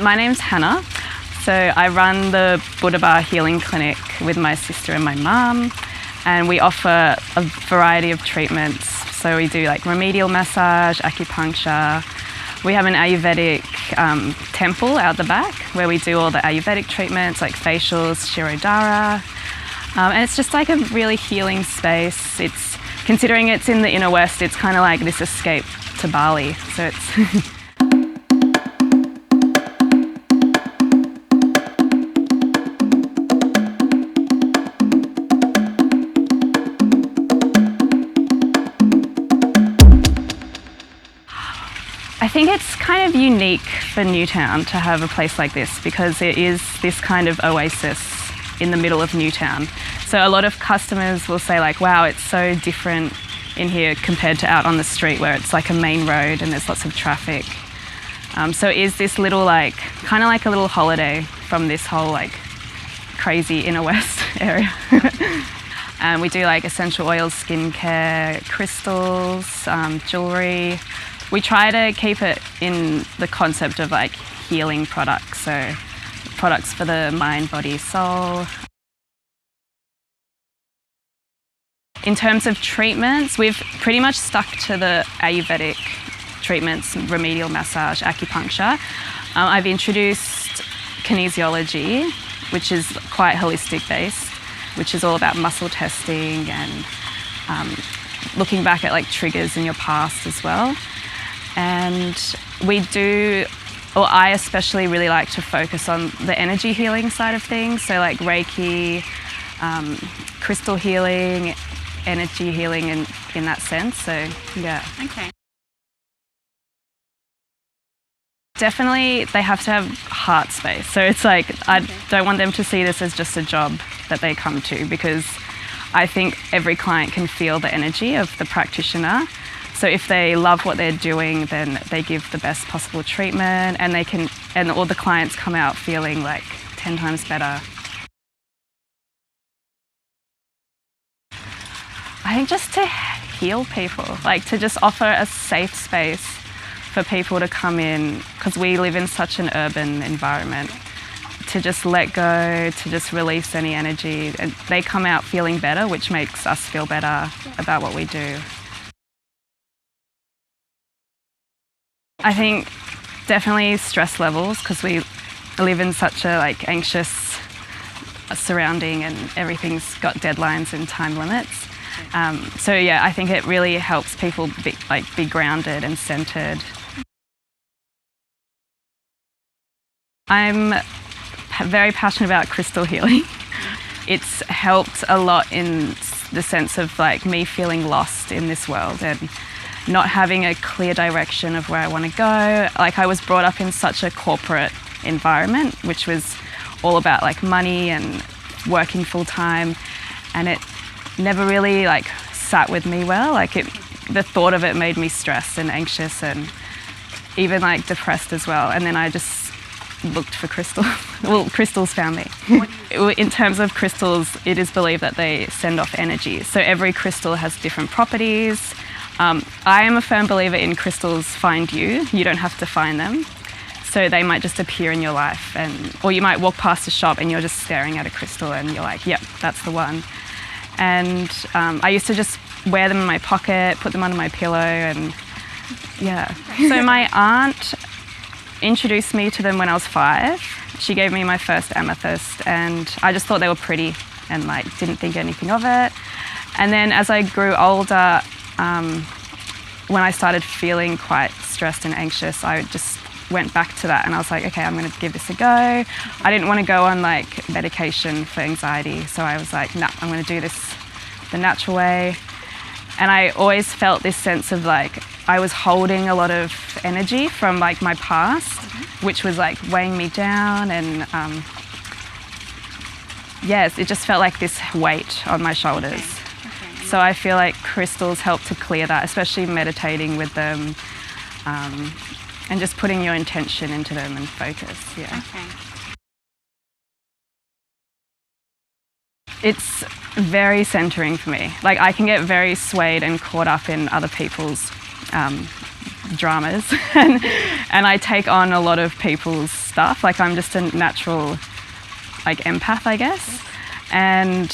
My name's Hannah. So I run the Buddha Bar Healing Clinic with my sister and my mum, and we offer a variety of treatments. So we do like remedial massage, acupuncture. We have an Ayurvedic temple out the back where we do all the Ayurvedic treatments like facials, Shirodhara. And it's just like a really healing space. It's, considering it's in the inner west, it's kind of like this escape to Bali. So it's I think it's kind of unique for Newtown to have a place like this because it is this kind of oasis in the middle of Newtown. So a lot of customers will say like, wow, it's so different in here compared to out on the street where it's like a main road and there's lots of traffic. So it is this little like, kind of like a little holiday from this whole like crazy inner west area. We do like essential oils, skincare, crystals, jewellery. We try to keep it in the concept of like healing products, so products for the mind, body, soul. In terms of treatments, we've pretty much stuck to the Ayurvedic treatments, remedial massage, acupuncture. I've introduced kinesiology, which is quite holistic based, which is all about muscle testing and looking back at like triggers in your past as well. And we do, or I especially really like to focus on the energy healing side of things. So like Reiki, crystal healing, energy healing in that sense. So yeah. Okay. Definitely they have to have heart space. So it's like, I don't want them to see this as just a job that they come to, because I think every client can feel the energy of the practitioner. So if they love what they're doing, then they give the best possible treatment, and they can, and all the clients come out feeling like 10 times better. I think just to heal people, like to just offer a safe space for people to come in, because we live in such an urban environment, to just let go, to just release any energy, and they come out feeling better, which makes us feel better about what we do. I think definitely stress levels, because we live in such a like anxious surrounding and everything's got deadlines and time limits. So yeah, I think it really helps people be grounded and centered. I'm very passionate about crystal healing. It's helped a lot in the sense of like me feeling lost in this world and not having a clear direction of where I want to go. Like I was brought up in such a corporate environment, which was all about like money and working full time, and it never really like sat with me well. Like the thought of it made me stressed and anxious and even like depressed as well. And then I just looked for crystals. Well, crystals found me. In terms of crystals, it is believed that they send off energy. So every crystal has different properties. I am a firm believer in crystals find you. You don't have to find them. So they might just appear in your life, or you might walk past a shop and you're just staring at a crystal and you're like, yep, that's the one. And I used to just wear them in my pocket, put them under my pillow, and yeah. So my aunt introduced me to them when I was 5. She gave me my first amethyst, and I just thought they were pretty and like didn't think anything of it. And then as I grew older, when I started feeling quite stressed and anxious, I just went back to that and I was like, okay, I'm going to give this a go. I didn't want to go on like medication for anxiety, so I was like, nah, I'm going to do this the natural way. And I always felt this sense of like I was holding a lot of energy from like my past, which was like weighing me down, and yes, it just felt like this weight on my shoulders. So I feel like crystals help to clear that, especially meditating with them, and just putting your intention into them and focus. Yeah. Okay. It's very centering for me. Like I can get very swayed and caught up in other people's dramas and I take on a lot of people's stuff. Like I'm just a natural empath, I guess. And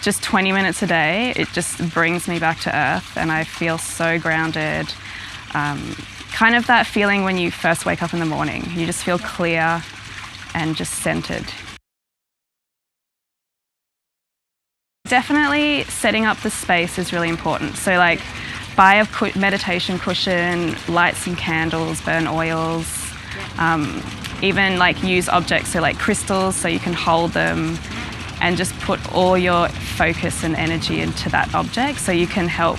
just 20 minutes a day, it just brings me back to earth and I feel so grounded. Kind of that feeling when you first wake up in the morning. You just feel clear and just centered. Definitely setting up the space is really important. So buy a meditation cushion, light some candles, burn oils, even use objects, so crystals so you can hold them and just put all your focus and energy into that object so you can help.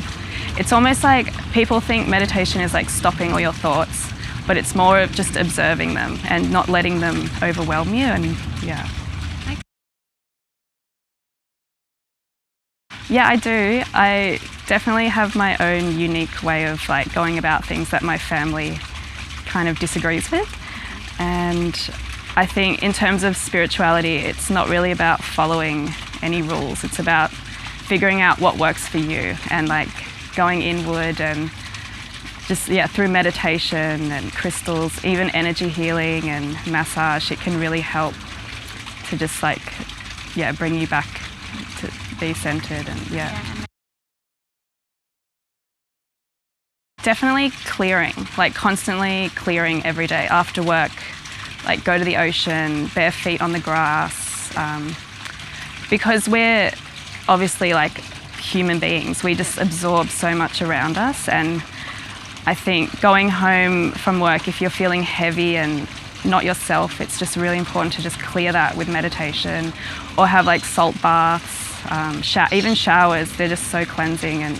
It's almost like people think meditation is stopping all your thoughts, but it's more of just observing them and not letting them overwhelm you. And yeah, I do. I definitely have my own unique way of going about things that my family kind of disagrees with. And I think in terms of spirituality, it's not really about following any rules. It's about figuring out what works for you and going inward and just, through meditation and crystals, even energy healing and massage, it can really help to just bring you back to be centered and Definitely clearing, constantly clearing every day after work. Go to the ocean, bare feet on the grass. Because we're obviously human beings, we just absorb so much around us. And I think going home from work, if you're feeling heavy and not yourself, it's just really important to just clear that with meditation or have salt baths, even showers. They're just so cleansing and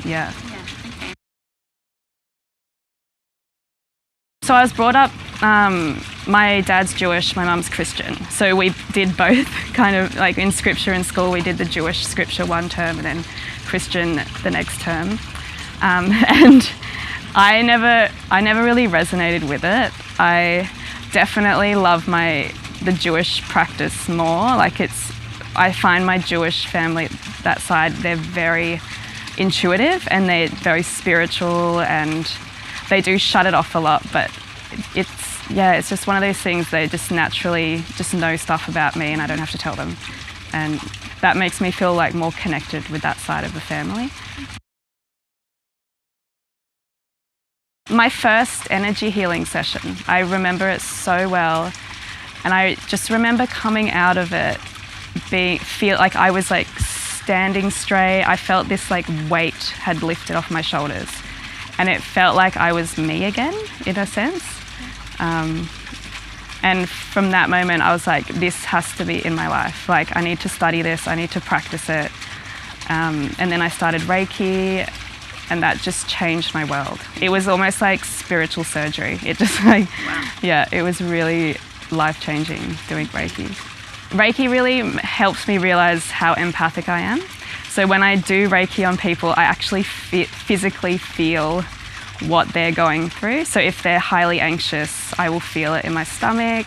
So I was brought up, my dad's Jewish, my mum's Christian. So we did both kind of in scripture in school. We did the Jewish scripture one term and then Christian the next term. And I never really resonated with it. I definitely love the Jewish practice more. I find my Jewish family, that side, they're very intuitive and they're very spiritual and they do shut it off a lot, but it's just one of those things. They just naturally just know stuff about me and I don't have to tell them. And that makes me feel more connected with that side of the family. My first energy healing session, I remember it so well. And I just remember coming out of it, feel like I was standing straight. I felt this weight had lifted off my shoulders. And it felt like I was me again, in a sense. And from that moment, I was this has to be in my life. I need to study this, I need to practice it. And then I started Reiki, and that just changed my world. It was almost like spiritual surgery. It just it was really life-changing doing Reiki. Reiki really helps me realize how empathic I am. So when I do Reiki on people, I actually physically feel what they're going through. So if they're highly anxious, I will feel it in my stomach.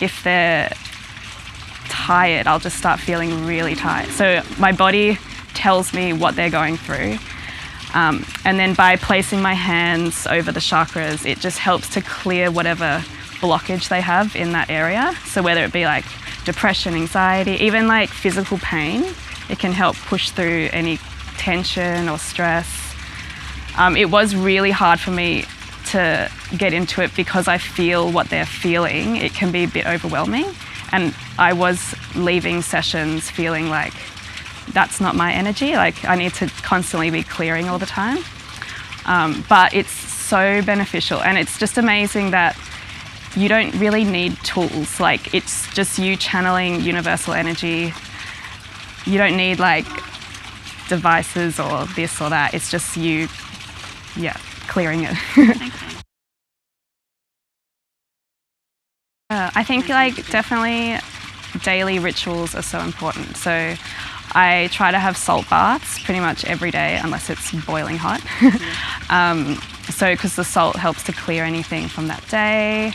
If they're tired, I'll just start feeling really tired. So my body tells me what they're going through. And then by placing my hands over the chakras, it just helps to clear whatever blockage they have in that area. So whether it be depression, anxiety, even physical pain, it can help push through any tension or stress. It was really hard for me to get into it because I feel what they're feeling. It can be a bit overwhelming. And I was leaving sessions feeling that's not my energy. I need to constantly be clearing all the time. But it's so beneficial. And it's just amazing that you don't really need tools. It's just you channeling universal energy. You don't need devices or this or that. It's just you, clearing it. I think definitely daily rituals are so important. So I try to have salt baths pretty much every day unless it's boiling hot. Because the salt helps to clear anything from that day.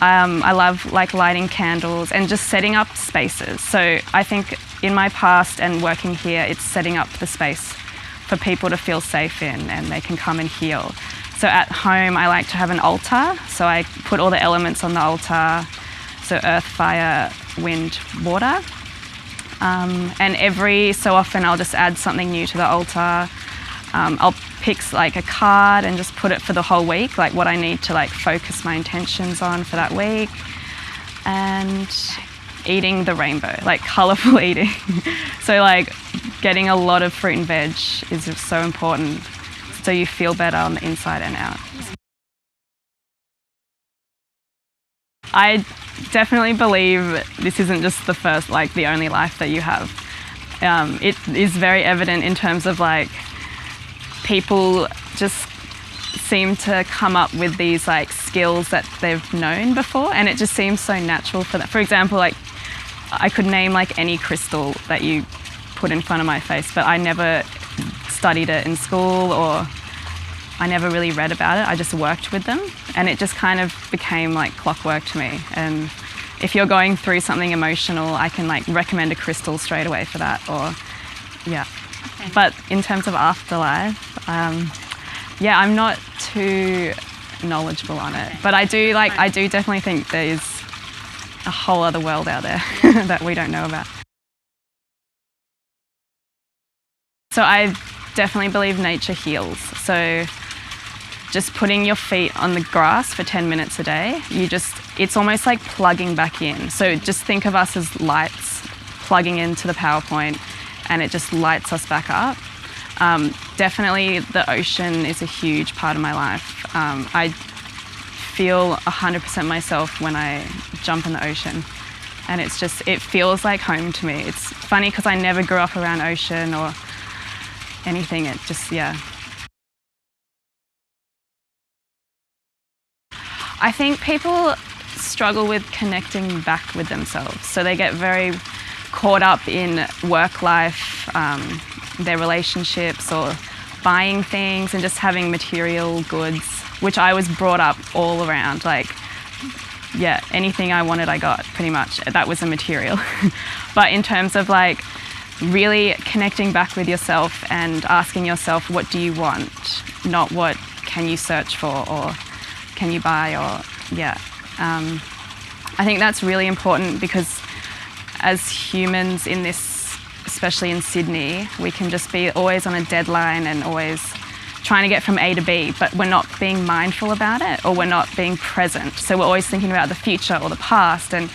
I love lighting candles and just setting up spaces. So I think in my past and working here, it's setting up the space for people to feel safe in and they can come and heal. So at home, I like to have an altar. So I put all the elements on the altar. So earth, fire, wind, water. And every so often, I'll just add something new to the altar. I'll pick like a card and just put it for the whole week, like what I need to like focus my intentions on for that week. And eating the rainbow, like colourful eating. So like getting a lot of fruit and veg is so important, so you feel better on the inside and out. I definitely believe this isn't just the first, like the only life that you have. It is very evident in terms of like people just seem to come up with these like skills that they've known before, and it just seems so natural for them. For example, like I could name like any crystal that you put in front of my face, but I never studied it in school or I never really read about it. I just worked with them, and it just kind of became like clockwork to me. And if you're going through something emotional, I can like recommend a crystal straight away for that, or yeah. Okay. But in terms of afterlife, yeah, I'm not too knowledgeable on it, but I do definitely think there's a whole other world out there that we don't know about. So I definitely believe nature heals. So just putting your feet on the grass for 10 minutes a day, it's almost like plugging back in. So just think of us as lights plugging into the power point, and it just lights us back up. Definitely the ocean is a huge part of my life. I feel 100% myself when I jump in the ocean, and it feels like home to me. It's funny because I never grew up around ocean or anything. It just, yeah. I think people struggle with connecting back with themselves. So they get very caught up in work life, their relationships, or buying things and just having material goods, which I was brought up all around. Like, yeah, anything I wanted, I got pretty much. That was a material. But in terms of like really connecting back with yourself and asking yourself, what do you want? Not what can you search for or can you buy, or yeah. I think that's really important because as humans in this, especially in Sydney, we can just be always on a deadline and always trying to get from A to B, but we're not being mindful about it, or we're not being present. So we're always thinking about the future or the past. And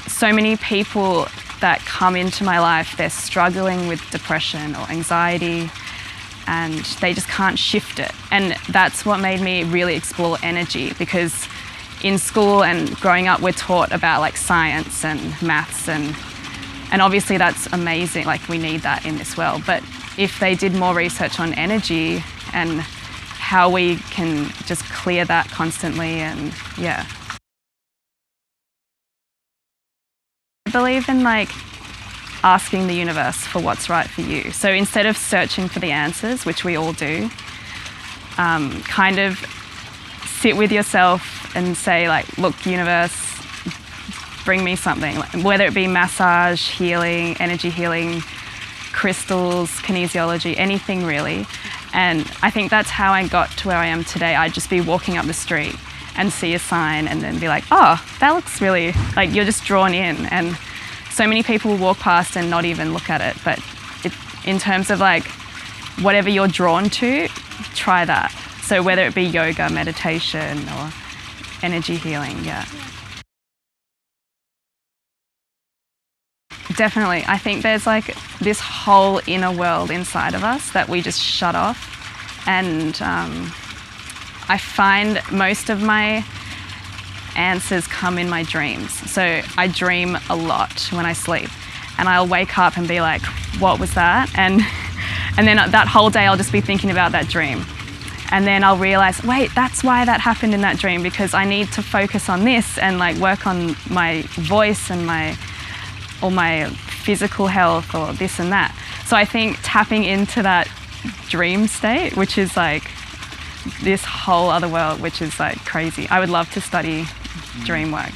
so many people that come into my life, they're struggling with depression or anxiety, and they just can't shift it. And that's what made me really explore energy, because in school and growing up, we're taught about like science and maths, and obviously that's amazing, like we need that in this world. But if they did more research on energy and how we can just clear that constantly, and yeah. I believe in like asking the universe for what's right for you. So instead of searching for the answers, which we all do, kind of sit with yourself and say like, look, universe, bring me something, whether it be massage, healing, energy healing, crystals, kinesiology, anything really. And I think that's how I got to where I am today. I'd just be walking up the street and see a sign and then be like, oh, that looks really, like you're just drawn in. And so many people walk past and not even look at it. But in terms of like whatever you're drawn to, try that. So whether it be yoga, meditation, or energy healing, yeah. Definitely. I think there's like this whole inner world inside of us that we just shut off. And I find most of my answers come in my dreams. So I dream a lot when I sleep, and I'll wake up and be like, what was that? And then that whole day I'll just be thinking about that dream. And then I'll realize, wait, that's why that happened in that dream, because I need to focus on this and like work on my voice and my physical health or this and that. So I think tapping into that dream state, which is like this whole other world, which is like crazy. I would love to study dream work.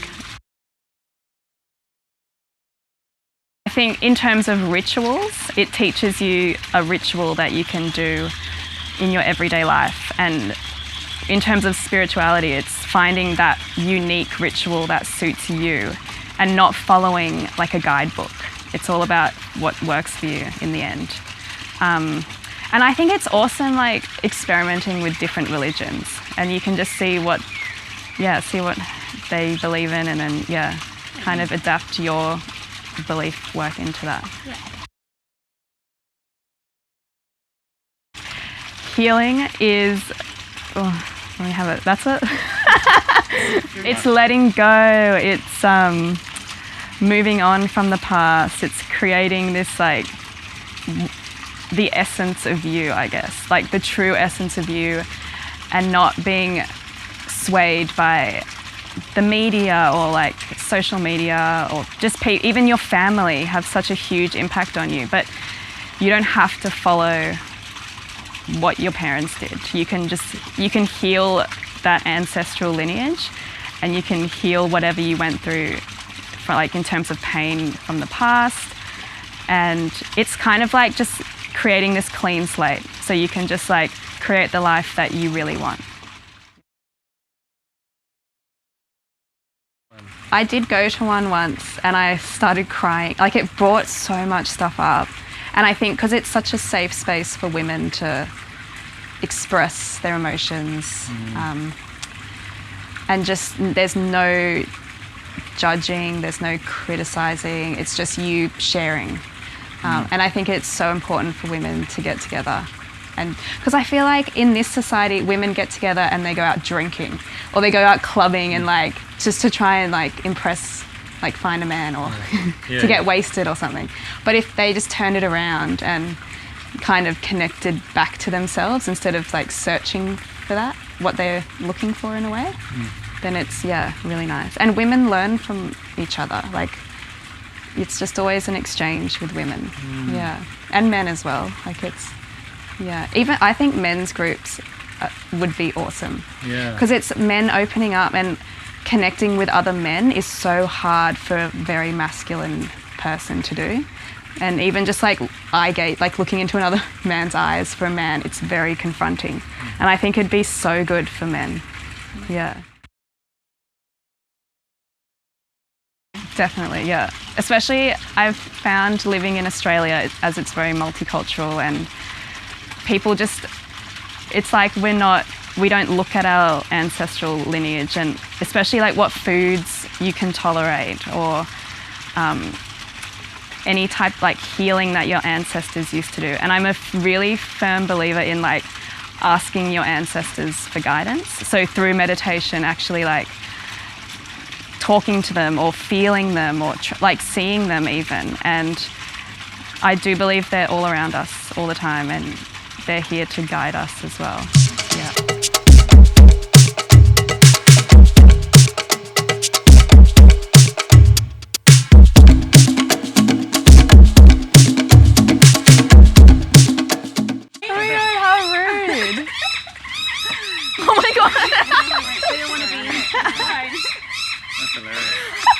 I think in terms of rituals, it teaches you a ritual that you can do in your everyday life. And in terms of spirituality, it's finding that unique ritual that suits you and not following like a guidebook. It's all about what works for you in the end. And I think it's awesome, like experimenting with different religions, and you can just see what they believe in, and then kind of adapt your belief work into that. Yeah. Healing is, let me have it. That's it. It's letting go. It's moving on from the past. It's creating this like the essence of you, I guess, like the true essence of you, and not being swayed by the media or like social media or just even your family have such a huge impact on you. But you don't have to follow what your parents did. You can heal that ancestral lineage, and you can heal whatever you went through for like in terms of pain from the past. And it's kind of like just creating this clean slate, so you can just like create the life that you really want. I did go to one once and I started crying. Like, it brought so much stuff up. And I think because it's such a safe space for women to express their emotions, and just there's no judging, there's no criticizing, it's just you sharing. And I think it's so important for women to get together. And because I feel like in this society, women get together and they go out drinking, or they go out clubbing and like just to try and like impress, like find a man, or to get wasted or something. But if they just turned it around and kind of connected back to themselves instead of like searching for that, what they're looking for in a way, then it's really nice. And women learn from each other. Like, it's just always an exchange with women. And men as well. Like, it's even I think men's groups would be awesome. Because it's men opening up and connecting with other men is so hard for a very masculine person to do. And even just like eye gate, like looking into another man's eyes for a man, it's very confronting. And I think it'd be so good for men. Definitely, Especially I've found living in Australia, as it's very multicultural, and people just, it's like we don't look at our ancestral lineage, and especially like what foods you can tolerate, or any type like healing that your ancestors used to do. And I'm a really firm believer in like asking your ancestors for guidance. So through meditation, actually like talking to them or feeling them or like seeing them even. And I do believe they're all around us all the time, and they're here to guide us as well. Oh my god! They don't want to be in it. That's hilarious.